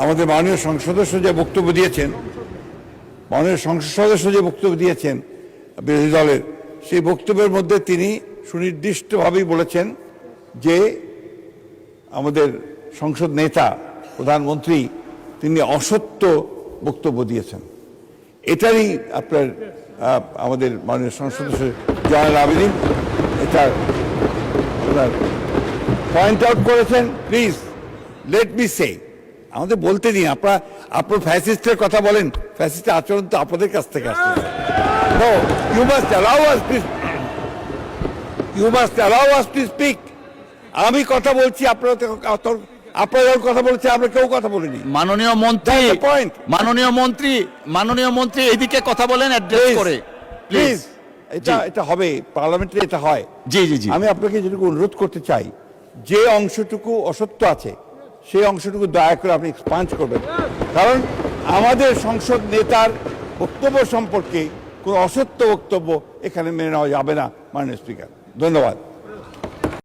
আমাদের মাননীয় সংসদ সদস্য যে বক্তব্য দিয়েছেন, মাননীয় সংসদ সদস্য যে বক্তব্য দিয়েছেন বিরোধী দলের, সেই বক্তব্যের মধ্যে তিনি সুনির্দিষ্টভাবেই বলেছেন যে আমাদের সংসদ নেতা প্রধানমন্ত্রী তিনি অসত্য বক্তব্য দিয়েছেন। এটারই আপনার আমাদের মাননীয় সংসদ সদস্য জয়নাল আবেদীন এটা আপনার পয়েন্ট আউট করেছেন। প্লিজ লেট মি সে, আমাদের বলতে দিন। আপনার ফ্যাসিস্টের কথা বলেন, ফ্যাসিস্টের আচরণ তো আপনাদের কাছ থেকে আসছে। No, you must allow us to you must allow us to speak. আমি কথা বলছি, আপনারা যখন কথা বলছে আমরা কেউ কথা বলিনি। মাননীয় মন্ত্রী এদিকে কথা বলেন অ্যাড্রেস করে প্লিজ। এটা হবে পার্লামেন্টে, এটা হয়। জি জি জি, আমি আপনাকে যেটুকু অনুরোধ করতে চাই, যে অংশটুকু অসত্য আছে সেই অংশটুকু দয়া করে আপনি এক্সপাঞ্জ করবেন, কারণ আমাদের সংসদ নেতার বক্তব্য সম্পর্কে কোনো অসত্য বক্তব্য এখানে মেনে নেওয়া যাবে না। মাননীয় স্পিকার, ধন্যবাদ।